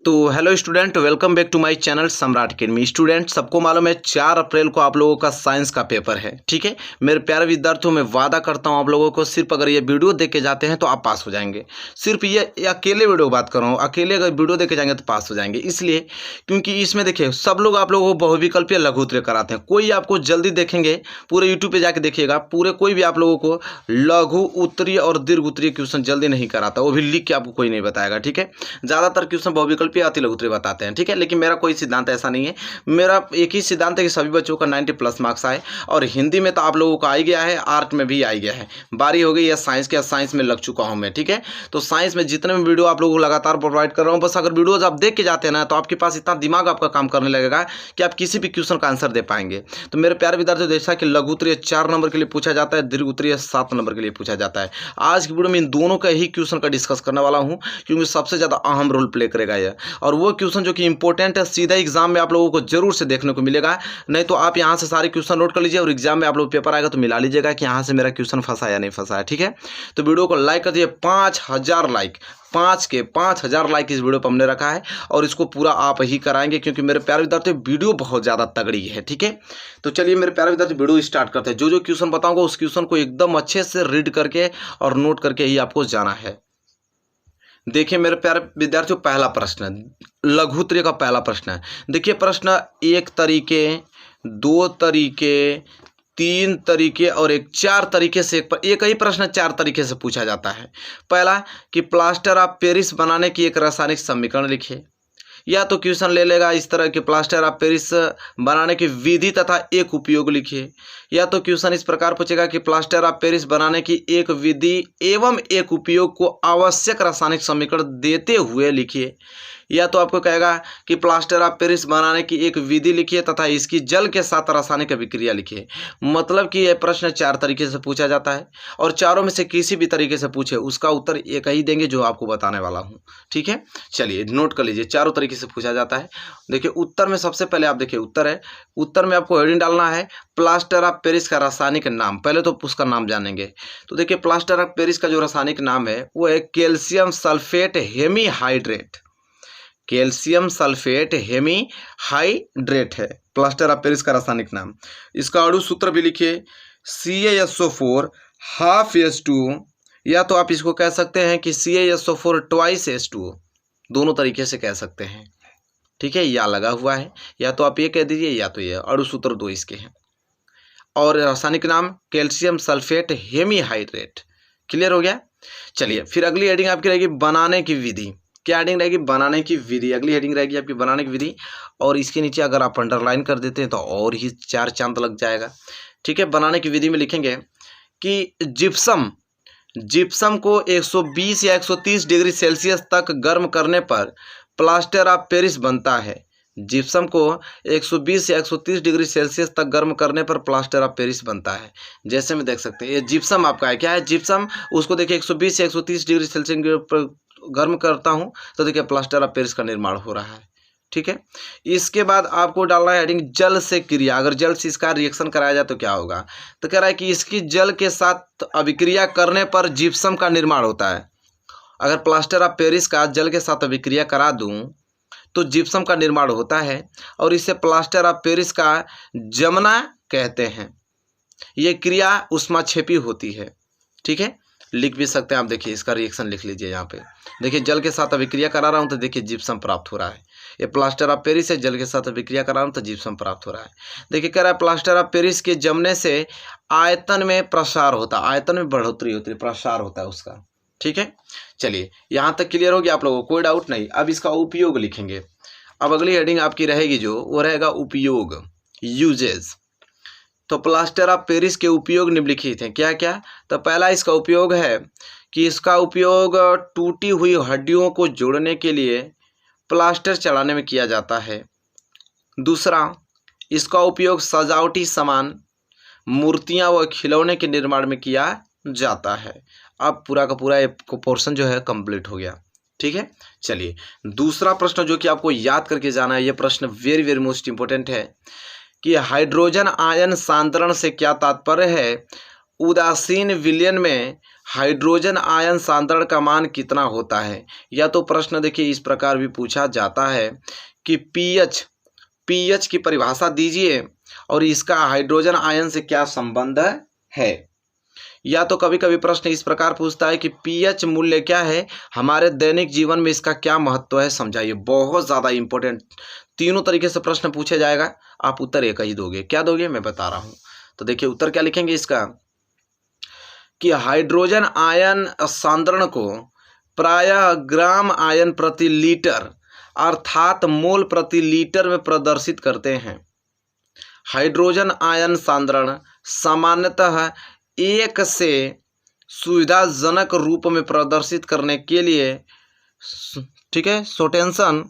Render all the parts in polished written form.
तो hello student, welcome back to my channel Samrat Academy. Student, सबको मालूम है 4 अप्रैल को आप लोगों का साइंस का पेपर है। ठीक है मेरे प्यारे विद्यार्थियों, मैं वादा करता हूं आप लोगों को, सिर्फ अगर ये वीडियो देख के जाते हैं तो आप पास हो जाएंगे। सिर्फ ये अकेले वीडियो बात कर रहा हूँ, अकेले अगर वीडियो देख के जाएंगे तो पास हो जाएंगे। इसलिए क्योंकि इसमें देखिए सब लोग आप लोगों को बहुविकल्पीय लघु उत्तरीय कराते हैं। कोई आपको जल्दी देखेंगे, पूरे यूट्यूब पे जाके देखिएगा, पूरे कोई भी आप लोगों को लघु उत्तरीय और दीर्घ उत्तरीय क्वेश्चन जल्दी नहीं कराता, वो भी लिख के आपको कोई नहीं बताएगा। ठीक है, ज़्यादातर क्वेश्चन बहुविकल्पीय अति लघु उत्तरीय बताते हैं। ठीक है, लेकिन मेरा कोई सिद्धांत ऐसा नहीं है। मेरा एक ही सिद्धांत है कि सभी बच्चों का 90+ मार्क्स आए, और हिंदी में तो आप लोगों का आ गया है, आर्ट में भी आ गया है। बारी हो गई या साइंस के, साइंस में लग चुका हूं मैं। ठीक है, तो साइंस में जितने भी वीडियो आप लोगों को लगातार प्रोवाइड कर रहा हूं, बस अगर वीडियोज आप देख के जाते हैं ना, तो आपके पास इतना दिमाग आपका काम करने लगेगा कि आप किसी भी क्वेश्चन का आंसर दे पाएंगे। तो मेरे प्यारे विद्यार्थियों, जैसा कि लघु उत्तरीय 4 नंबर के लिए पूछा जाता है, दीर्घ उत्तरीय 7 नंबर के लिए पूछा जाता है। आज की वीडियो में इन दोनों का ही क्वेश्चन का डिस्कस करने वाला हूं, क्योंकि सबसे ज्यादा अहम रोल प्ले करेगा यह, और वो क्वेश्चन जो कि इंपॉर्टेंट है, सीधा एग्जाम में आप लोगों को जरूर से देखने को मिलेगा। नहीं तो आप यहां से सारे क्वेश्चन नोट कर लीजिए, और एग्जाम में आप लोग पेपर आएगा तो मिला लीजिएगा कि यहां से मेरा क्वेश्चन फंसा या नहीं फंसा है। ठीक है, तो वीडियो को लाइक कर दीजिए। 5000 लाइक, 5000 लाइक इस वीडियो पर हमने रखा है, और इसको पूरा आप ही कराएंगे, क्योंकि मेरे प्यारे विद्यार्थी वीडियो बहुत ज़्यादा तगड़ी है। ठीक है, तो चलिए मेरे प्यारे विद्यार्थी वीडियो स्टार्ट करते हैं। जो जो क्वेश्चन बताऊंगा उस क्वेश्चन को एकदम अच्छे से रीड करके और नोट करके ही आपको जाना है। देखिए मेरे प्यारे विद्यार्थियों, पहला प्रश्न लघु उत्तरीय का पहला प्रश्न है। देखिए प्रश्न 1 तरीके, 2 तरीके, 3 तरीके और 4 तरीके से एक ही प्रश्न 4 तरीके से पूछा जाता है। पहला कि प्लास्टर ऑफ पेरिस बनाने की एक रासायनिक समीकरण लिखिए। या तो क्वेश्चन ले लेगा इस तरह कि प्लास्टर ऑफ पेरिस बनाने की विधि तथा एक उपयोग लिखिए। या तो क्वेश्चन इस प्रकार पूछेगा कि प्लास्टर ऑफ पेरिस बनाने की एक विधि एवं एक उपयोग को आवश्यक रासायनिक समीकरण देते हुए लिखिए। या तो आपको कहेगा कि प्लास्टर ऑफ पेरिस बनाने की एक विधि लिखिए तथा इसकी जल के साथ रासायनिक अभिक्रिया लिखिए। मतलब कि यह प्रश्न 4 तरीके से पूछा जाता है, और चारों में से किसी भी तरीके से पूछे उसका उत्तर एक ही देंगे जो आपको बताने वाला हूं। ठीक है, चलिए नोट कर लीजिए, चारों तरीके से पूछा जाता है। देखिए उत्तर में सबसे पहले आप देखिए, उत्तर है, उत्तर में आपको हेडिंग डालना है प्लास्टर ऑफ पेरिस का रासायनिक नाम। पहले तो उसका नाम जानेंगे। तो देखिए प्लास्टर ऑफ पेरिस का जो रासायनिक नाम है वो है calcium sulphate hemihydrate. Calcium sulphate hemihydrate है प्लास्टर ऑफ पेरिस का रासायनिक नाम। इसका अणु सूत्र भी लिखिए CaSO4 हाफ H2O, या तो आप इसको कह सकते हैं कि CaSO4 ट्वाइस H2O, दोनों तरीके से कह सकते हैं। ठीक है, या लगा हुआ है, या तो आप ये कह दीजिए या तो ये, अणु सूत्र 2 इसके हैं, और रासायनिक नाम कैल्शियम सल्फेट हेमीहाइड्रेट। क्लियर हो गया। चलिए फिर अगली हेडिंग आपकी रहेगी बनाने की विधि। क्या हेडिंग रहेगी? बनाने की विधि। अगली हेडिंग रहेगी आपकी बनाने की विधि, और इसके नीचे अगर आप अंडरलाइन कर देते हैं तो और ही 4 चांद लग जाएगा। ठीक है, बनाने की विधि में लिखेंगे कि जिप्सम को 120 या 130 डिग्री सेल्सियस तक गर्म करने पर प्लास्टर ऑफ पेरिस बनता है। जिप्सम को 120 या 130 डिग्री सेल्सियस तक गर्म करने पर प्लास्टर ऑफ पेरिस बनता है। जैसे में देख सकते हैं ये जिप्सम आपका है। क्या है जिप्सम? उसको देखिए 120 या 130 डिग्री सेल्सियस पर गर्म करता हूं तो देखिए प्लास्टर ऑफ पेरिस का निर्माण हो रहा है। ठीक है, इसके बाद आपको डालना है हेडिंग जल से क्रिया। अगर जल से इसका रिएक्शन कराया जाए तो क्या होगा? तो कह रहा है कि इसकी जल के साथ अभिक्रिया करने पर जिप्सम का निर्माण होता है। अगर प्लास्टर ऑफ पेरिस का जल के साथ अभिक्रिया करा दूं तो जिप्सम का निर्माण होता है, और इसे प्लास्टर ऑफ पेरिस का जमना कहते हैं। यह क्रिया ऊष्माक्षेपी होती है। ठीक है, लिख भी सकते हैं आप। देखिए इसका रिएक्शन लिख लीजिए यहाँ पे। देखिए जल के साथ अभिक्रिया करा रहा हूँ तो देखिए जिप्सम प्राप्त हो रहा है। ये प्लास्टर ऑफ पेरिस है, जल के साथ अभिक्रिया करा रहा हूँ तो जिप्सम प्राप्त हो रहा है। देखिए कह रहा है प्लास्टर ऑफ पेरिस के जमने से आयतन में प्रसार होता है, आयतन में बढ़ोतरी होती है, प्रसार होता है उसका। ठीक है, चलिए यहाँ तक क्लियर हो गया आप लोगों को, कोई डाउट नहीं। अब इसका उपयोग लिखेंगे। अब अगली हेडिंग आपकी रहेगी जो वो रहेगा उपयोग, यूजेज। तो प्लास्टर ऑफ पेरिस के उपयोग निम्नलिखित हैं। क्या क्या? तो पहला इसका उपयोग है कि इसका उपयोग टूटी हुई हड्डियों को जोड़ने के लिए प्लास्टर चढ़ाने में किया जाता है। दूसरा, इसका उपयोग सजावटी सामान, मूर्तियां व खिलौने के निर्माण में किया जाता है। अब पूरा का पूरा पोर्शन जो है कंप्लीट हो गया। ठीक है, चलिए दूसरा प्रश्न जो कि आपको याद करके जाना है, यह प्रश्न वेरी वेरी मोस्ट इंपोर्टेंट है कि हाइड्रोजन आयन सांद्रण से क्या तात्पर्य है? उदासीन विलयन में हाइड्रोजन आयन सांद्रण का मान कितना होता है। या तो प्रश्न देखिए इस प्रकार भी पूछा जाता है कि पीएच की परिभाषा दीजिए और इसका हाइड्रोजन आयन से क्या संबंध है। या तो कभी कभी प्रश्न इस प्रकार पूछता है कि पीएच मूल्य क्या है, हमारे दैनिक जीवन में इसका क्या महत्व है, समझाइए। बहुत ज़्यादा इंपॉर्टेंट, तीनों तरीके से प्रश्न पूछे जाएगा, आप उत्तर एक ही दोगे। क्या दोगे मैं बता रहा हूँ। तो देखिए उत्तर क्या लिखेंगे इसका कि हाइड्रोजन आयन सांद्रण को प्रायः ग्राम आयन प्रति लीटर अर्थात मोल प्रति लीटर में प्रदर्शित करते हैं। हाइड्रोजन आयन सांद्रण सामान्यतः एक से सुविधाजनक रूप में प्रदर्शित करने के लिए, ठीक है, सोरेनसन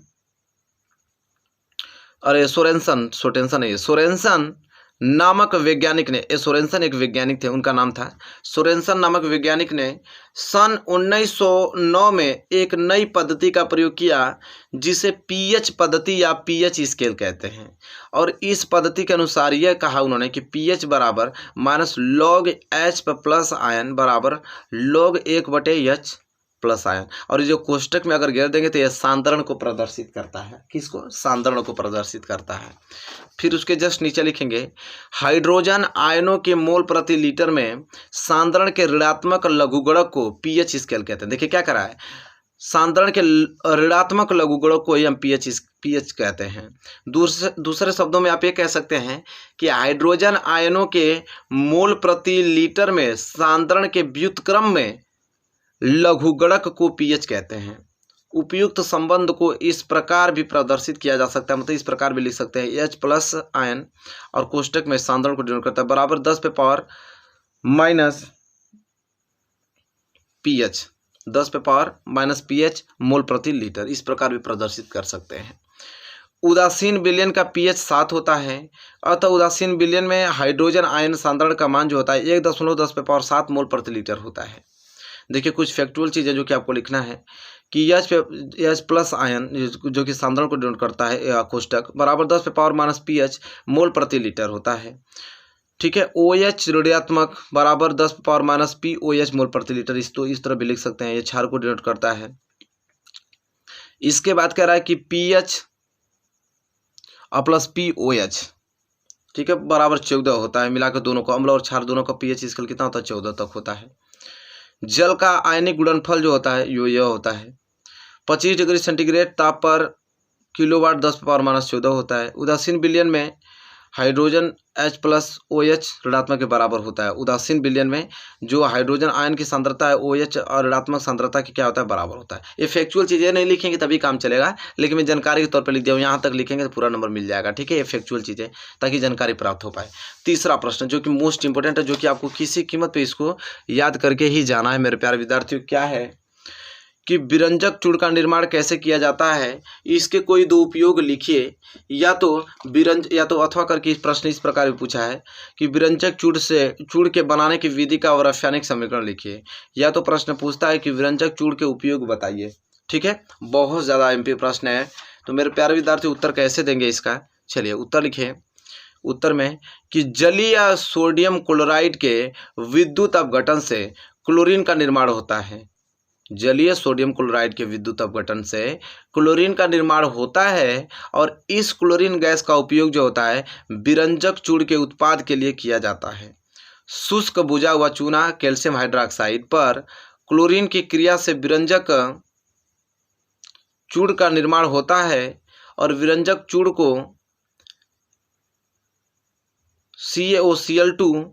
नामक वैज्ञानिक ने, सोरेनसन एक वैज्ञानिक थे, उनका नाम था सोरेनसन नामक वैज्ञानिक ने सन 1909 में एक नई पद्धति का प्रयोग किया जिसे पीएच पद्धति या पीएच स्केल कहते हैं। और इस पद्धति के अनुसार यह कहा उन्होंने कि पीएच बराबर minus log H plus ion बराबर लॉग 1/H प्लस आयन। और ये जो कोष्टक में अगर घेर देंगे तो यह सांद्रण को प्रदर्शित करता है। किसको? सांद्रण को प्रदर्शित करता है। फिर उसके जस्ट नीचे लिखेंगे हाइड्रोजन आयनों के मोल प्रति लीटर में सांद्रण के ऋणात्मक लघुगणक को पीएच स्केल कहते हैं। देखिए क्या करा है, सांद्रण के ऋणात्मक लघुगणक को हम पीएच कहते हैं। दूसरे शब्दों में आप ये कह सकते हैं कि हाइड्रोजन आयनों के मोल प्रति लीटर में सांद्रण के व्युत्क्रम में लघुगणक को पीएच कहते हैं। उपयुक्त संबंध को इस प्रकार भी प्रदर्शित किया जा सकता है, मतलब इस प्रकार भी लिख सकते हैं एच प्लस आयन और कोष्टक में सांद्रण को डिनोट करता है बराबर 10 पे पावर माइनस पीएच, 10 पे पावर माइनस पीएच मोल प्रति लीटर, इस प्रकार भी प्रदर्शित कर सकते हैं। उदासीन विलयन का पीएच 7 होता है, अतः उदासीन विलयन में हाइड्रोजन आयन सांद्रण का मान जो होता है 1.10 पे पावर 7 मोल प्रति लीटर होता है। देखिए कुछ फैक्चुअल चीज़ें जो कि आपको लिखना है कि एच प्लस आयन जो कि सांद्रण को डिनोट करता है कोष्टक बराबर 10 पे पावर माइनस पीएच मोल प्रति लीटर होता है। ठीक है, ओ एच ऋणात्मक बराबर 10 पे power minus P O H mole प्रति लीटर, इस तरह भी लिख सकते हैं, ये क्षार को डिनोट करता है। इसके बाद कह रहा है कि P H plus P O H, ठीक है, बराबर 14 होता है। मिलाकर दोनों को, अम्ल और क्षार दोनों का पीएच स्केल कितना होता है? 14 तक होता है। जल का आयनिक गुणनफल जो होता है यह होता है 25 डिग्री सेंटीग्रेड ताप पर किलोवाट 10 पे पावर माइनस 14 होता है। उदासीन विलयन में हाइड्रोजन H प्लस OH ऋणात्मक के बराबर होता है। उदासीन विलयन में जो हाइड्रोजन आयन की सांद्रता है OH और ऋणात्मक सांद्रता की क्या होता है? बराबर होता है। ये फैक्चुअल चीज़ें नहीं लिखेंगे तभी काम चलेगा, लेकिन मैं जानकारी के तौर पर लिख दिया हूँ, यहाँ तक लिखेंगे तो पूरा नंबर मिल जाएगा। ठीक है, ये फैक्चुअल चीज़ें ताकि जानकारी प्राप्त हो पाए। तीसरा प्रश्न जो कि मोस्ट इंपॉर्टेंट है, जो कि आपको किसी कीमत पर इसको याद करके ही जाना है मेरे प्यारे विद्यार्थियों, क्या है कि विरंजक चूड़ का निर्माण कैसे किया जाता है, इसके कोई दो उपयोग लिखिए। या तो अथवा करके इस प्रश्न इस प्रकार भी पूछा है कि विरंजक चूड़ के बनाने की विधि का और रासायनिक समीकरण लिखिए। या तो प्रश्न पूछता है कि विरंजक चूड़ के उपयोग बताइए। ठीक है, बहुत ज़्यादा एमपी प्रश्न है, तो मेरे प्यारे विद्यार्थी उत्तर कैसे देंगे इसका? चलिए उत्तर लिखें। उत्तर में कि जलीय सोडियम क्लोराइड के विद्युत अपघटन से क्लोरीन का निर्माण होता है। जलीय सोडियम क्लोराइड के विद्युत अपघटन से क्लोरीन का निर्माण होता है और इस क्लोरीन गैस का उपयोग जो होता है विरंजक चूड़ के उत्पाद के लिए किया जाता है। शुष्क बुझा हुआ चूना कैल्शियम हाइड्रोक्साइड पर क्लोरीन की क्रिया से विरंजक चूड़ का निर्माण होता है और विरंजक चूड़ को CaOCl2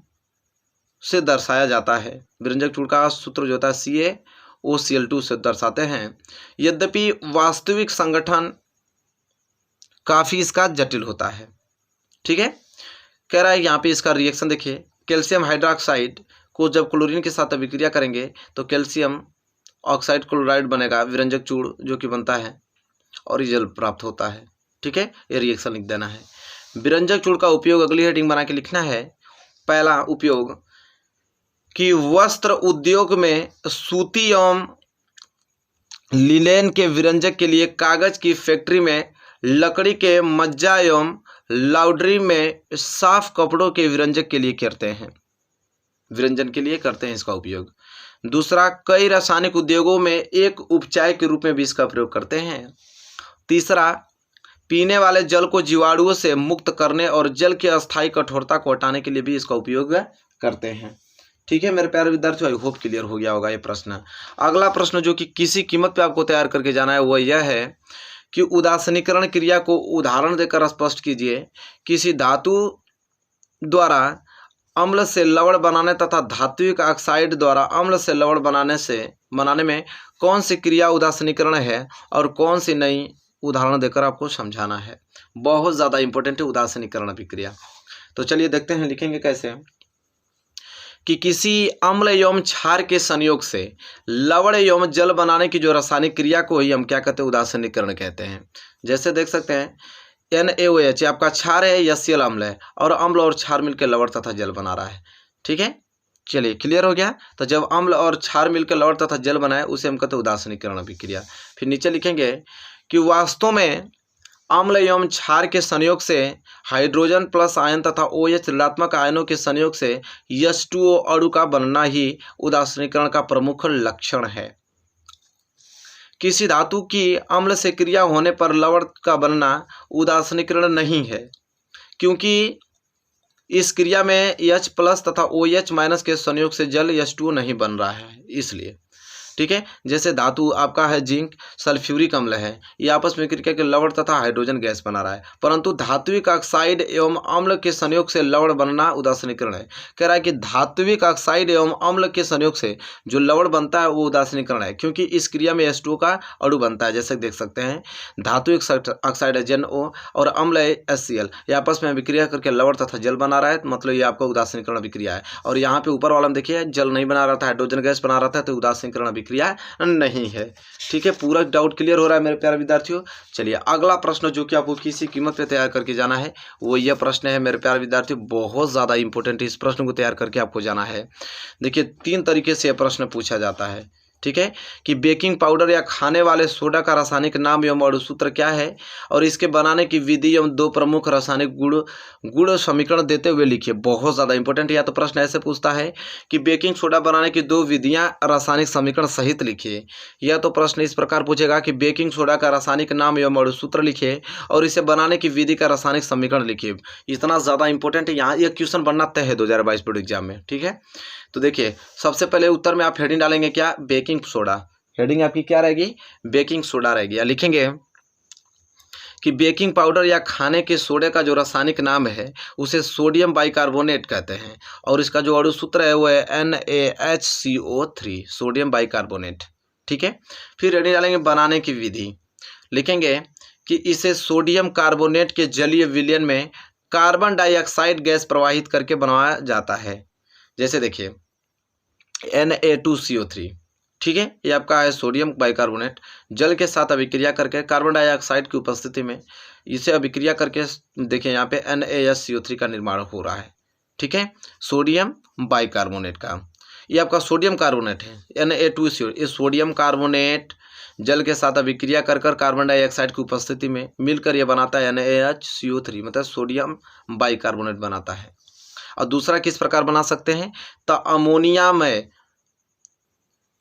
से दर्शाया जाता है। विरंजक चूड़ का सूत्र जो होता है CaOCl2 से दर्शाते हैं। यद्यपि वास्तविक संगठन काफ़ी इसका जटिल होता है। ठीक है, कह रहा है यहाँ पे इसका रिएक्शन देखिए, कैल्शियम हाइड्रोक्साइड को जब क्लोरीन के साथ अभिक्रिया करेंगे तो कैल्शियम ऑक्साइड क्लोराइड बनेगा, विरंजक चूड़ जो कि बनता है और जल प्राप्त होता है। ठीक है, ये रिएक्शन लिख देना है। विरंजक चूड़ का उपयोग अगली हेडिंग बना के लिखना है। पहला उपयोग कि वस्त्र उद्योग में सूती एवं लिनेन के विरंजक के लिए, कागज की फैक्ट्री में लकड़ी के मज्जा एवं लाउड्री में साफ कपड़ों के विरंजक के लिए करते हैं, विरंजन के लिए करते हैं इसका उपयोग। दूसरा, कई रासायनिक उद्योगों में एक उपचाय के रूप में भी इसका प्रयोग करते हैं। तीसरा, पीने वाले जल को जीवाणुओं से मुक्त करने और जल की अस्थायी कठोरता को हटाने के लिए भी इसका उपयोग करते हैं। ठीक है मेरे प्यारे विद्यार्थियों, आई होप क्लियर हो गया होगा ये प्रश्न। अगला प्रश्न जो कि किसी कीमत पे आपको तैयार करके जाना है वो यह है कि उदासीनीकरण क्रिया को उदाहरण देकर स्पष्ट कीजिए। किसी धातु द्वारा अम्ल से लवण बनाने तथा धात्विक ऑक्साइड द्वारा अम्ल से लवण बनाने में कौन सी क्रिया उदासीनीकरण है और कौन सी नहीं, उदाहरण देकर आपको समझाना है। बहुत ज़्यादा इंपॉर्टेंट है उदासीनीकरण अभिक्रिया। तो चलिए देखते हैं, लिखेंगे कैसे कि किसी अम्ल एवं क्षार के संयोग से लवण एवं जल बनाने की जो रासायनिक क्रिया को ही हम क्या कहते हैं, उदासीनीकरण कहते हैं। जैसे देख सकते हैं NaOH आपका क्षार है, HCl अम्ल है, और अम्ल और क्षार मिलकर लवण तथा जल बना रहा है। ठीक है, चलिए क्लियर हो गया। तो जब अम्ल और क्षार मिलकर लवण तथा जल बनाए उसे हम कहते हैं उदासीनीकरण अभिक्रिया। फिर नीचे लिखेंगे कि वास्तव में अम्ल एवं क्षार के संयोग से हाइड्रोजन प्लस आयन तथा OH ऋणात्मक आयनों के संयोग से H2O अणु का बनना ही उदासीनीकरण का प्रमुख लक्षण है। किसी धातु की अम्ल से क्रिया होने पर लवण का बनना उदासीनीकरण नहीं है, क्योंकि इस क्रिया में H प्लस तथा OH माइनस के संयोग से जल H2O नहीं बन रहा है, इसलिए। ठीक है, जैसे धातु आपका है जिंक सल्फ्यूरिक अम्ल है, ये आपस में क्रिया के लवण तथा हाइड्रोजन गैस बना रहा है, परंतु धात्विक ऑक्साइड एवं अम्ल के संयोग से लवण बनना उदासीनीकरण है। कह रहा है कि धात्विक ऑक्साइड एवं अम्ल के संयोग से जो लवण बनता है वो उदासीनीकरण है, क्योंकि इस क्रिया में H2O का अणु बनता है। जैसे देख सकते हैं धात्विक ऑक्साइड है ZnO और अम्ल है HCl, ये आपस में अभिक्रिया करके लवण तथा जल बना रहा है, मतलब ये आपका उदासीनीकरण अभिक्रिया है। और यहाँ पे ऊपर वाला में देखिए जल नहीं बना रहा था, हाइड्रोजन गैस बना रहा था, तो उदासीनीकरण क्रिया नहीं है। ठीक है, पूरा डाउट क्लियर हो रहा है मेरे प्यारे विद्यार्थियों। चलिए अगला प्रश्न जो कि आपको किसी कीमत पे तैयार करके जाना है वो यह प्रश्न है मेरे प्यारे विद्यार्थियों, बहुत ज़्यादा इंपॉर्टेंट है। इस प्रश्न को तैयार करके आपको जाना है। देखिए 3 तरीके से यह प्रश्न पूछा जाता है। ठीक है, कि बेकिंग पाउडर या खाने वाले सोडा का रासायनिक नाम एवं अणुसूत्र क्या है और इसके बनाने की विधि एवं 2 प्रमुख रासायनिक गुण समीकरण देते हुए लिखिए। बहुत ज़्यादा इंपॉर्टेंट। या तो प्रश्न ऐसे पूछता है कि बेकिंग सोडा बनाने की 2 विधियां रासायनिक समीकरण सहित लिखिए, या तो प्रश्न इस प्रकार पूछेगा कि बेकिंग सोडा का रासायनिक नाम एवं अणुसूत्र लिखिए और इसे बनाने की विधि का रासायनिक समीकरण लिखिए। इतना ज़्यादा इंपॉर्टेंट है, यहाँ यह क्वेश्चन बनना तय है 2022 बोर्ड एग्जाम में। ठीक है, तो देखिए सबसे पहले उत्तर में आप हेडिंग डालेंगे क्या, बेकिंग सोडा। हेडिंग आपकी क्या रहेगी, बेकिंग सोडा रहेगी। या लिखेंगे कि बेकिंग पाउडर या खाने के सोडे का जो रासायनिक नाम है उसे सोडियम बाइकार्बोनेट कहते हैं और इसका जो अणुसूत्र है वो है NaHCO3, सोडियम बाइकार्बोनेट। ठीक है, फिर हेडिंग डालेंगे बनाने की विधि। लिखेंगे कि इसे सोडियम कार्बोनेट के जलीय विलयन में कार्बन डाइऑक्साइड गैस प्रवाहित करके बनाया जाता है। जैसे देखिए Na2CO3। ठीक है, ये आपका है सोडियम बाइकार्बोनेट, जल के साथ अभिक्रिया करके कार्बन डाइऑक्साइड की उपस्थिति में इसे अभिक्रिया करके देखिए यहाँ पे NaHCO3 का निर्माण हो रहा है। ठीक है, सोडियम बाइकार्बोनेट का, ये आपका सोडियम कार्बोनेट है Na2CO, ये सोडियम कार्बोनेट जल के साथ अभिक्रिया कर कार्बन डाइऑक्साइड की उपस्थिति में मिलकर यह बनाता है NaHCO3, मतलब सोडियम बाइकार्बोनेट बनाता है। और दूसरा किस प्रकार बना सकते हैं, तो अमोनिया में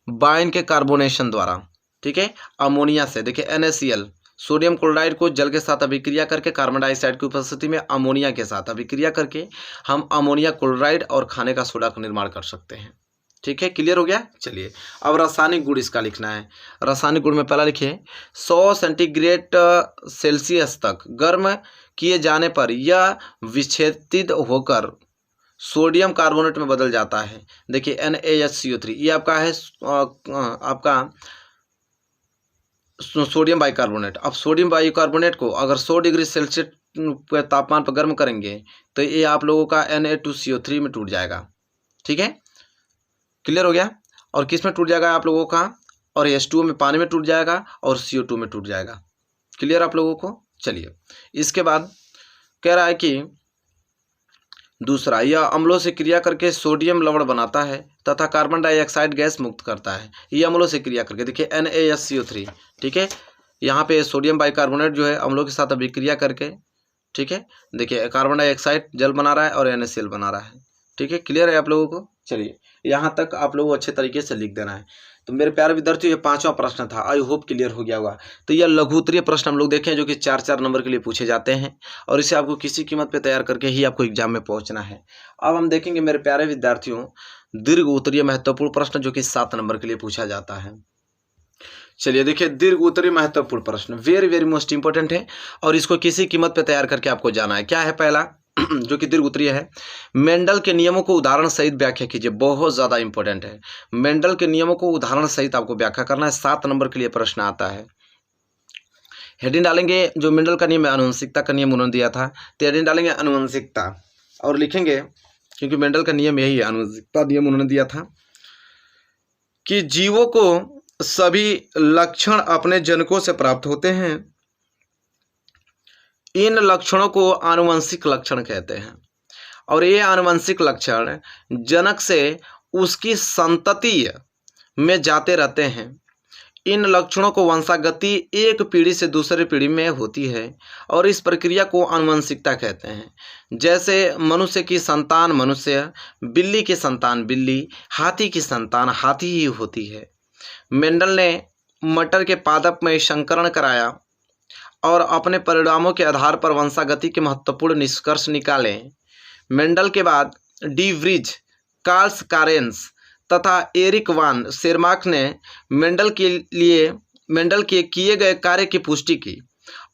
बाइंड के कार्बोनेशन द्वारा। ठीक है, अमोनिया से देखिए NaCl, सोडियम क्लोराइड को जल के साथ अभिक्रिया करके कार्बन डाइऑक्साइड की उपस्थिति में अमोनिया के साथ अभिक्रिया करके हम अमोनिया क्लोराइड और खाने का सोडा का निर्माण कर सकते हैं। ठीक है, क्लियर हो गया। चलिए अब रासायनिक गुण इसका लिखना है। रासायनिक गुण में पहला लिखिए 100 सेंटीग्रेड सेल्सियस तक गर्म किए जाने पर यह विच्छेदित होकर सोडियम कार्बोनेट में बदल जाता है। देखिए NaHCO3, ये आपका है आपका सोडियम बाइकार्बोनेट। अब सोडियम बाइकार्बोनेट को अगर 100 डिग्री सेल्सियस तापमान पर गर्म करेंगे तो ये आप लोगों का Na2CO3 में टूट जाएगा। ठीक है, क्लियर हो गया। और किस में टूट जाएगा आप लोगों का, और H2O में पानी में टूट जाएगा और CO2 में टूट जाएगा। क्लियर आप लोगों को। चलिए इसके बाद कह रहा है कि दूसरा, यह अम्लों से क्रिया करके सोडियम लवण बनाता है तथा कार्बन डाइऑक्साइड गैस मुक्त करता है। ये अम्लों से क्रिया करके देखिए NaHCO3। ठीक है, यहाँ पे सोडियम बाइकार्बोनेट जो है अम्लों के साथ अभिक्रिया करके, ठीक है, देखिए कार्बन डाइऑक्साइड जल बना रहा है और NaCl बना रहा है। ठीक है, क्लियर है आप लोगों को। चलिए यहाँ तक आप लोगों को अच्छे तरीके से लिख देना है। तो मेरे प्यारे विद्यार्थियों, ये 5वां प्रश्न था। आई होप क्लियर हो गया होगा। तो यह लघु उत्तरीय प्रश्न हम लोग देखें जो कि 4-4 नंबर के लिए पूछे जाते हैं और इसे आपको किसी कीमत पे तैयार करके ही आपको एग्जाम में पहुंचना है। अब हम देखेंगे मेरे प्यारे विद्यार्थियों दीर्घ उत्तरीय महत्वपूर्ण प्रश्न जो कि 7 नंबर के लिए पूछा जाता है। चलिए देखिए, दीर्घ उत्तरीय महत्वपूर्ण प्रश्न वेरी वेरी मोस्ट इंपॉर्टेंट है और इसको किसी कीमत पे तैयार करके आपको जाना है। क्या है पहला जो कि दीर्घ उत्तरीय है, मेंडल के नियमों को उदाहरण सहित व्याख्या कीजिए। बहुत ज्यादा इंपॉर्टेंट है, मेंडल के नियमों को उदाहरण सहित आपको व्याख्या करना है। 7 नंबर के लिए प्रश्न आता है। हेडिंग डालेंगे जो मेंडल का नियम है, आनुवंशिकता का नियम उन्होंने दिया था, तो हेडिंग डालेंगे आनुवंशिकता और लिखेंगे क्योंकि मेंडल का नियम यही है, आनुवंशिकता नियम उन्होंने दिया था कि जीवों को सभी लक्षण अपने जनकों से प्राप्त होते हैं। इन लक्षणों को आनुवंशिक लक्षण कहते हैं और ये आनुवंशिक लक्षण जनक से उसकी संतति में जाते रहते हैं। इन लक्षणों को वंशागति एक पीढ़ी से दूसरे पीढ़ी में होती है और इस प्रक्रिया को आनुवंशिकता कहते हैं। जैसे मनुष्य की संतान मनुष्य, बिल्ली की संतान बिल्ली, हाथी की संतान हाथी ही होती है। मेंडल ने मटर के पादप में संकरण कराया और अपने परिणामों के आधार पर वंशागति के महत्वपूर्ण निष्कर्ष निकाले। मेंडल के बाद डी व्रीज, कार्ल्स कारेंस तथा एरिक वान शेरमार्क ने मेंडल के किए गए कार्य की पुष्टि की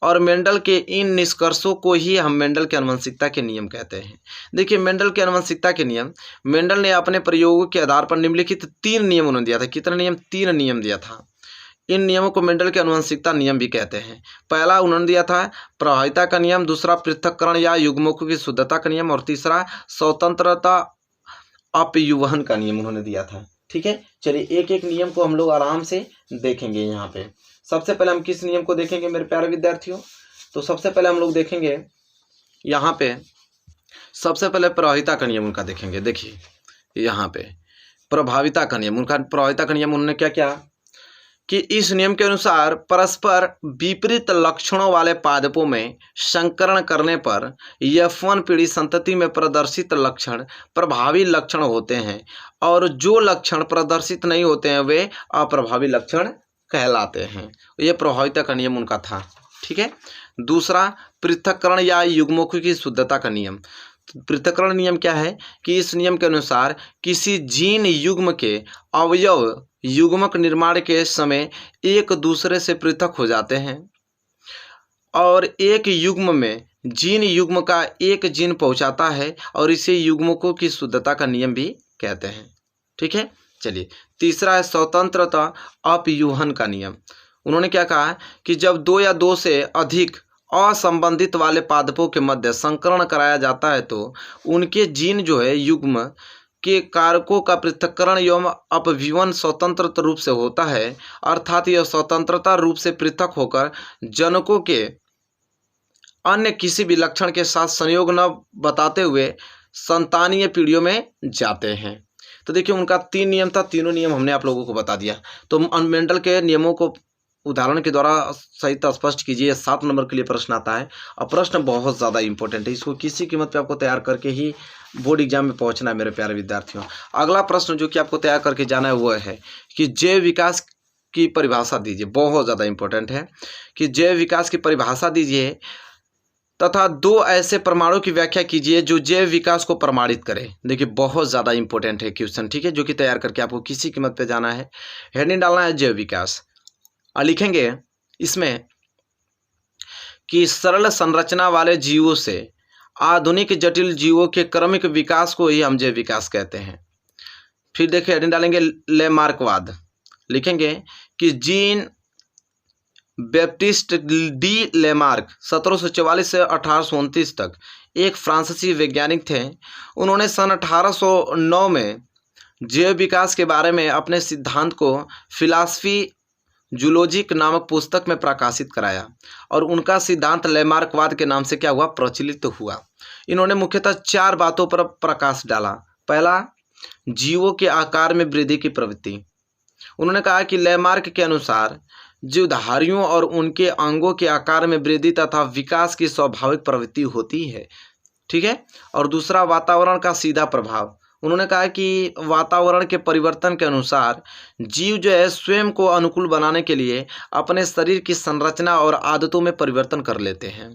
और मेंडल के इन निष्कर्षों को ही हम मेंडल के आनुवंशिकता के नियम कहते हैं। देखिए, मेंडल के आनुवंशिकता के नियम, मेंडल ने अपने प्रयोगों के आधार पर निम्नलिखित 3 नियम उन्होंने दिया था। कितने नियम? 3 नियम दिया था। इन नियमों को मेंडल के आनुवंशिकता नियम भी कहते हैं। पहला उन्होंने दिया था प्रभाविता का नियम, दूसरा पृथक्करण या युग्मकों की शुद्धता का नियम और तीसरा स्वतंत्रता अपयुवहन का नियम उन्होंने दिया था। ठीक है, चलिए एक एक नियम को हम लोग आराम से देखेंगे। यहाँ पे सबसे पहले हम किस नियम को देखेंगे मेरे प्यारे विद्यार्थियों? तो सबसे पहले हम लोग देखेंगे यहाँ पे, सबसे पहले प्रभाविता का नियम उनका देखेंगे। देखिए यहाँ पे प्रभाविता का नियम, उनका प्रभाविता का नियम उन्होंने क्या किया कि इस नियम के अनुसार परस्पर विपरीत लक्षणों वाले पादपों में संकरण करने पर F1 पीढ़ी संतति में प्रदर्शित लक्षण प्रभावी लक्षण होते हैं और जो लक्षण प्रदर्शित नहीं होते हैं वे अप्रभावी लक्षण कहलाते हैं। ये प्रभाविता का नियम उनका था। ठीक है, दूसरा पृथक्करण या युग्मकों की शुद्धता का नियम। पृथक्करण नियम क्या है कि इस नियम के अनुसार किसी जीन युग्म के अवयव युग्मक निर्माण के समय एक दूसरे से पृथक हो जाते हैं और एक युग्म में जीन युग्म का एक जीन पहुंचाता है और इसे युग्मकों की शुद्धता का नियम भी कहते हैं। ठीक है, चलिए तीसरा है स्वतंत्रता अपयुहन का नियम। उन्होंने क्या कहा कि जब 2 या 2 से अधिक असंबंधित वाले पादपों के मध्य संकरण कराया जाता है तो उनके जीन जो है युग्म के कारकों का पृथक्करण एवं अपव्यूहन स्वतंत्र रूप से होता है, अर्थात यह स्वतंत्रता रूप से पृथक होकर जनकों के अन्य किसी भी लक्षण के साथ संयोग न बताते हुए संतानीय पीढ़ियों में जाते हैं। तो देखिए उनका 3 नियम था, तीनों नियम हमने आप लोगों को बता दिया। तो मेंडल के नियमों को उदाहरण के द्वारा सहित स्पष्ट कीजिए। 7 नंबर के लिए प्रश्न आता है और प्रश्न बहुत ज़्यादा इंपॉर्टेंट है, इसको किसी कीमत पे आपको तैयार करके ही बोर्ड एग्जाम में पहुंचना है मेरे प्यारे विद्यार्थियों। अगला प्रश्न जो कि आपको तैयार करके जाना है वो है कि जैव विकास की परिभाषा दीजिए। बहुत ज़्यादा इंपॉर्टेंट है कि जैव विकास की परिभाषा दीजिए तथा 2 ऐसे प्रमाणों की व्याख्या कीजिए जो जैव विकास को प्रमाणित करें। देखिए बहुत ज़्यादा इंपॉर्टेंट है क्वेश्चन, ठीक है, जो कि तैयार करके आपको किसी कीमत पे जाना है। हेडिंग डालना है जैव विकास और लिखेंगे इसमें कि सरल संरचना वाले जीवों से आधुनिक जटिल जीवों के क्रमिक विकास को ही हम जैव विकास कहते हैं। फिर देखिए हेडिंग डालेंगे लेमार्कवाद। लिखेंगे कि जीन बैप्टिस्ट डी लेमार्क 1744 से 1829 तक एक फ्रांसीसी वैज्ञानिक थे। उन्होंने सन 1809 में जैव विकास के बारे में अपने सिद्धांत को फिलॉसफी जूलॉजिक नामक पुस्तक में प्रकाशित कराया और उनका सिद्धांत लेमार्कवाद के नाम से क्या हुआ, प्रचलित हुआ। इन्होंने मुख्यतः 4 बातों पर प्रकाश डाला। पहला, जीवों के आकार में वृद्धि की प्रवृत्ति। उन्होंने कहा कि लेमार्क के अनुसार जीवधारियों और उनके अंगों के आकार में वृद्धि तथा विकास की स्वाभाविक प्रवृत्ति होती है। ठीक है, और दूसरा वातावरण का सीधा प्रभाव। उन्होंने कहा कि वातावरण के परिवर्तन के अनुसार जीव जो है स्वयं को अनुकूल बनाने के लिए अपने शरीर की संरचना और आदतों में परिवर्तन कर लेते हैं।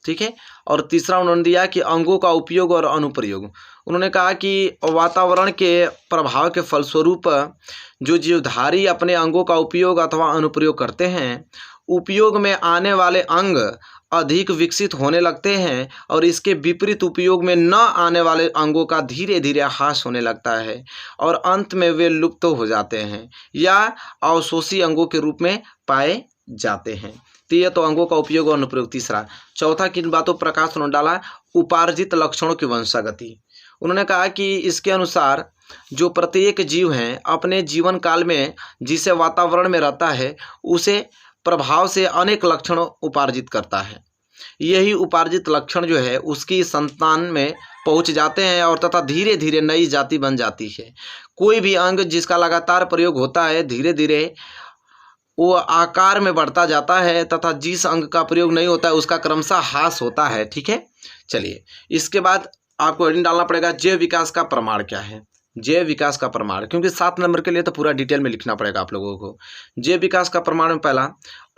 ठीक है। और तीसरा उन्होंने दिया कि अंगों का उपयोग और अनुप्रयोग। उन्होंने कहा कि वातावरण के प्रभाव के फलस्वरूप जो जीवधारी अपने अंगों का उपयोग अथवा अनुप्रयोग करते हैं, उपयोग में आने वाले अंग अधिक विकसित होने लगते हैं और इसके विपरीत उपयोग में न आने वाले अंगों का धीरे धीरे ह्रास होने लगता है और अंत में वे लुप्त हो जाते हैं या अवशोषी अंगों के रूप में पाए जाते हैं। तो यह तो अंगों का उपयोग और अनुप्रयोग। तीसरा, चौथा किन बातों पर प्रकाश उन्होंने डाला? उपार्जित लक्षणों की वंशागति। उन्होंने कहा कि इसके अनुसार जो प्रत्येक जीव हैं अपने जीवन काल में जिसे वातावरण में रहता है उसे प्रभाव से अनेक लक्षण उपार्जित करता है। यही उपार्जित लक्षण जो है उसकी संतान में पहुंच जाते हैं और तथा धीरे धीरे नई जाति बन जाती है। कोई भी अंग जिसका लगातार प्रयोग होता है धीरे धीरे वो आकार में बढ़ता जाता है तथा जिस अंग का प्रयोग नहीं होता है उसका क्रमशः ह्रास होता है। ठीक है। चलिए, इसके बाद आपको हेडिंग डालना पड़ेगा जैव विकास का प्रमाण क्या है। जैव विकास का प्रमाण, क्योंकि 7 नंबर के लिए तो पूरा डिटेल में लिखना पड़ेगा आप लोगों को। जैव विकास का प्रमाण में पहला,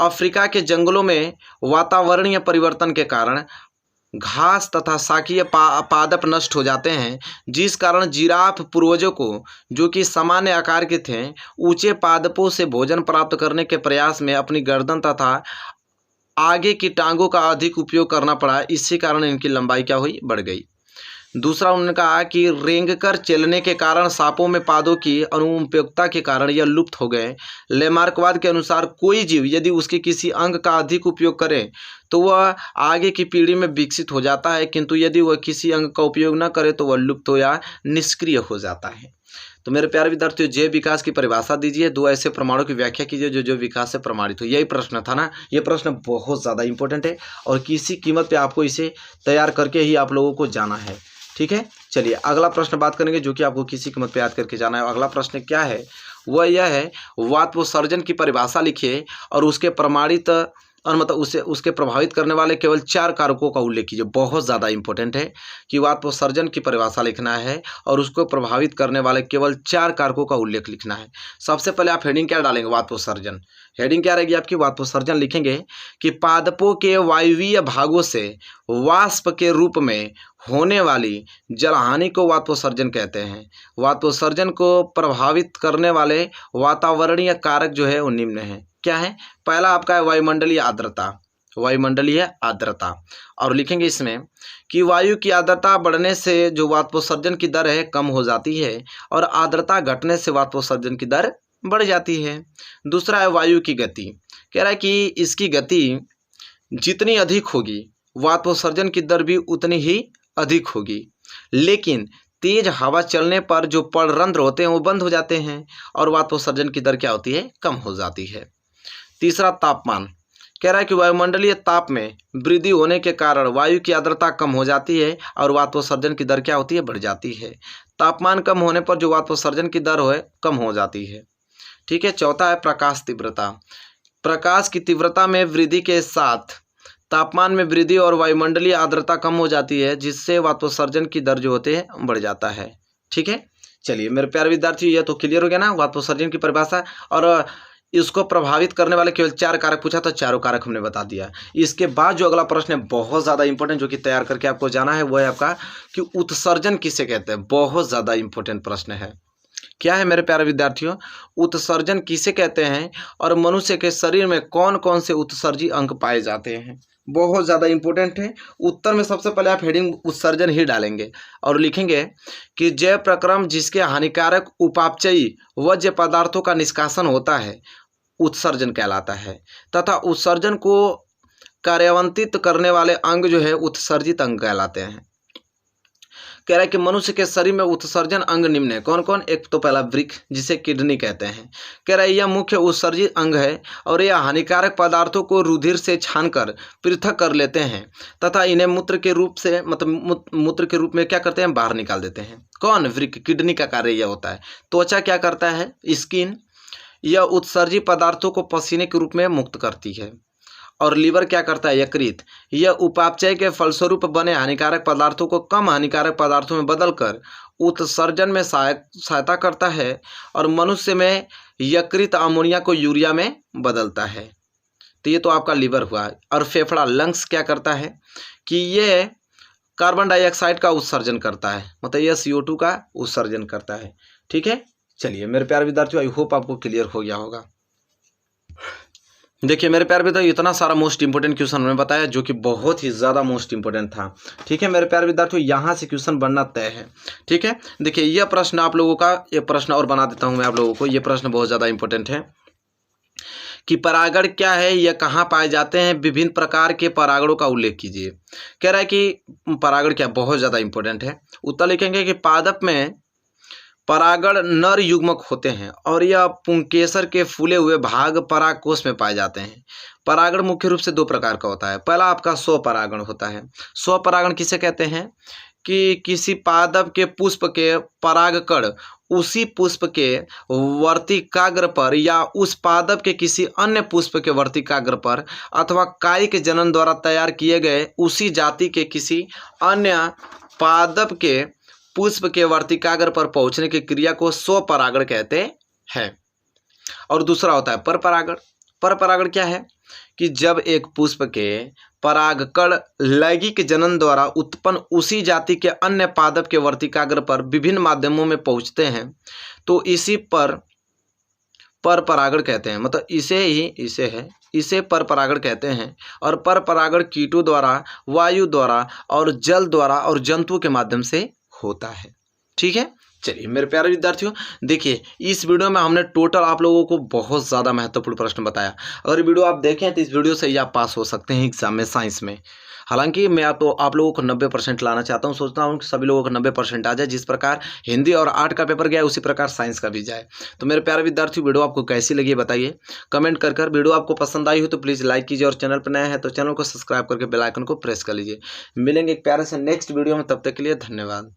अफ्रीका के जंगलों में वातावरणीय परिवर्तन के कारण घास तथा शाकीय पादप नष्ट हो जाते हैं, जिस कारण जिराफ पूर्वजों को जो कि सामान्य आकार के थे ऊंचे पादपों से भोजन प्राप्त करने के प्रयास में अपनी गर्दन तथा आगे की टांगों का अधिक उपयोग करना पड़ा। इसी कारण इनकी लंबाई क्या हुई? बढ़ गई। दूसरा, उन्होंने कहा कि रेंगकर चलने के कारण सांपों में पादों की अनुपयोगिता के कारण यह लुप्त हो गए। लेमार्कवाद के अनुसार कोई जीव यदि उसके किसी अंग का अधिक उपयोग करे तो वह आगे की पीढ़ी में विकसित हो जाता है, किंतु यदि वह किसी अंग का उपयोग न करे तो वह लुप्त हो या निष्क्रिय हो जाता है। तो मेरे प्यारे विद्यार्थियों, जैव विकास की परिभाषा दीजिए, 2 ऐसे प्रमाणों की व्याख्या कीजिए जो जैव विकास से प्रमाणित हो। यही प्रश्न था ना। ये प्रश्न बहुत ज़्यादा इंपॉर्टेंट है और किसी कीमत पे आपको इसे तैयार करके ही आप लोगों को जाना है। ठीक है। चलिए, अगला प्रश्न बात करेंगे जो कि आपको किसी कीमत पे याद करके जाना है। अगला प्रश्न क्या है? वह यह है, वातवोत्सर्जन की परिभाषा लिखिए और उसके प्रमाणित और मतलब उसके प्रभावित करने वाले केवल 4 कारकों का उल्लेख कीजिए। बहुत ज़्यादा इंपॉर्टेंट है कि वातवोत्सर्जन की परिभाषा लिखना है और उसको प्रभावित करने वाले केवल 4 कारकों का उल्लेख लिखना है। सबसे पहले आप हेडिंग क्या डालेंगे? वातवोत्सर्जन। हेडिंग क्या रहेगी आपकी? वातवोत्सर्जन लिखेंगे कि पादपों के वायवीय भागों से वाष्प के रूप में होने वाली जलहानि को वातवोत्सर्जन कहते हैं। वातवोत्सर्जन को प्रभावित करने वाले वातावरणीय कारक जो है वो निम्न है। क्या है? पहला आपका है वायुमंडलीय आर्द्रता। वायुमंडलीय आर्द्रता, और लिखेंगे इसमें कि वायु की आर्द्रता बढ़ने से जो वातवोत्सर्जन की दर है कम हो जाती है और आर्द्रता घटने से वातवोत्सर्जन की दर बढ़ जाती है। दूसरा है वायु की गति। कह रहा है कि इसकी गति जितनी अधिक होगी वातवोत्सर्जन की दर भी उतनी ही अधिक होगी, लेकिन तेज हवा चलने पर जो पर्णरंध्र होते हैं वो बंद हो जाते हैं और वातवोत्सर्जन की दर क्या होती है? कम हो जाती है। तीसरा, तापमान। कह रहा है कि वायुमंडलीय ताप में वृद्धि होने के कारण वायु की आर्द्रता कम हो जाती है और वातवोत्सर्जन की दर क्या होती है? बढ़ जाती है। तापमान कम होने पर जो वातवोत्सर्जन की दर है कम हो जाती है। ठीक है। चौथा है प्रकाश तीव्रता। प्रकाश की तीव्रता में वृद्धि के साथ तापमान में वृद्धि और वायुमंडलीय आर्द्रता कम हो जाती है, जिससे वातवोत्सर्जन की दर जो होते हैं बढ़ जाता है। ठीक है। चलिए मेरे प्यारे विद्यार्थी, ये तो क्लियर हो गया ना वातवोत्सर्जन की परिभाषा, और इसको प्रभावित करने वाले केवल 4 कारक पूछा तो चारों कारक हमने बता दिया। इसके बाद जो अगला प्रश्न है बहुत ज़्यादा इंपॉर्टेंट जो कि तैयार करके आपको जाना है वो है आपका कि उत्सर्जन किसे कहते हैं। बहुत ज़्यादा इंपॉर्टेंट प्रश्न है। क्या है मेरे प्यारे विद्यार्थियों? उत्सर्जन किसे कहते हैं और मनुष्य के शरीर में कौन कौन से उत्सर्जी अंग पाए जाते हैं? बहुत ज़्यादा इंपॉर्टेंट है। उत्तर में सबसे पहले आप हेडिंग उत्सर्जन ही डालेंगे और लिखेंगे कि जैव प्रक्रम जिसके हानिकारक उपापचयी वर्ज्य पदार्थों का निष्कासन होता है उत्सर्जन कहलाता है, तथा उत्सर्जन को कार्यान्वित करने वाले अंग जो है उत्सर्जित अंग कहलाते हैं। कह रहा है कि मनुष्य के शरीर में उत्सर्जन अंग निम्न है। कौन कौन? एक तो पहला वृक्क जिसे किडनी कहते हैं। कह रहा है यह मुख्य उत्सर्जित अंग है और यह हानिकारक पदार्थों को रुधिर से छानकर पृथक कर लेते हैं तथा इन्हें मूत्र के रूप से मूत्र के रूप में क्या करते हैं? बाहर निकाल देते हैं। कौन? वृक्क। किडनी का कार्य यह होता है। त्वचा क्या करता है? स्किन। यह उत्सर्जित पदार्थों को पसीने के रूप में मुक्त करती है और लीवर क्या करता है, यकृत। यह उपापचय के फलस्वरूप बने हानिकारक पदार्थों को कम हानिकारक पदार्थों में बदलकर उत्सर्जन में सहायता करता है और मनुष्य में यकृत अमोनिया को यूरिया में बदलता है। तो ये तो आपका लीवर हुआ। और फेफड़ा, लंग्स क्या करता है कि ये कार्बन डाइऑक्साइड का उत्सर्जन करता है, मतलब ये CO2 का उत्सर्जन करता है। ठीक है, चलिए मेरे प्यारे विद्यार्थियों, आई होप आपको क्लियर हो गया होगा। देखिए मेरे प्यारे विद्यार्थियों, इतना सारा मोस्ट इंपोर्टेंट क्वेश्चन मैंने बताया जो कि बहुत ही ज़्यादा मोस्ट इंपोर्टेंट था। ठीक है मेरे प्यारे विद्यार्थियों, यहाँ से क्वेश्चन बनना तय है। ठीक है, देखिए यह प्रश्न आप लोगों का, ये प्रश्न और बना देता हूँ मैं आप लोगों को। ये प्रश्न बहुत ज़्यादा इंपॉर्टेंट है कि परागण क्या है, यह कहाँ पाए जाते हैं, विभिन्न प्रकार के परागणों का उल्लेख कीजिए। कह रहा है कि परागण क्या, बहुत ज़्यादा इंपॉर्टेंट है। उत्तर लिखेंगे कि पादप में परागण नर युग्मक होते हैं और यह पुंकेसर के फूले हुए भाग परागकोश में पाए जाते हैं। परागण मुख्य रूप से दो प्रकार का होता है। पहला आपका स्वपरागण होता है। स्वपरागण किसे कहते हैं कि किसी पादप के पुष्प के परागकण उसी पुष्प के वर्तिकाग्र पर या उस पादप के किसी अन्य पुष्प के वर्तिकाग्र पर अथवा कायिक जनन द्वारा तैयार किए गए उसी जाति के किसी अन्य पादप के पुष्प के वर्तिकाग्र पर पहुंचने की क्रिया को स्वपरागण कहते हैं। और दूसरा होता है परपरागण। परपरागण क्या है कि जब एक पुष्प के परागकण लैंगिक जनन द्वारा उत्पन्न उसी जाति के अन्य पादप के वर्तिकाग्र पर विभिन्न माध्यमों में पहुंचते हैं तो इसी परपरागण कहते हैं। मतलब इसे परपरागण कहते हैं। और परपरागण कीटों द्वारा, वायु द्वारा और जल द्वारा और जंतुओं के माध्यम से होता है। ठीक है, चलिए मेरे प्यारे विद्यार्थियों, देखिए इस वीडियो में हमने टोटल आप लोगों को बहुत ज़्यादा महत्वपूर्ण प्रश्न बताया। अगर वीडियो आप देखें तो इस वीडियो से ही आप पास हो सकते हैं एग्जाम में साइंस में। हालांकि मैं तो आप लोगों को 90% लाना चाहता हूं, सोचता हूं कि सभी लोगों को 90% आ जाए। जिस प्रकार हिंदी और आर्ट का पेपर गया उसी प्रकार साइंस का भी जाए। तो मेरे प्यारे विद्यार्थियों, वीडियो आपको कैसी लगी बताइए कमेंट कर। वीडियो आपको पसंद आई हो तो प्लीज़ लाइक कीजिए और चैनल पर नया है तो चैनल को सब्सक्राइब करके बेल आइकन को प्रेस कर लीजिए। मिलेंगे एक प्यारे से नेक्स्ट वीडियो में, तब तक के लिए धन्यवाद।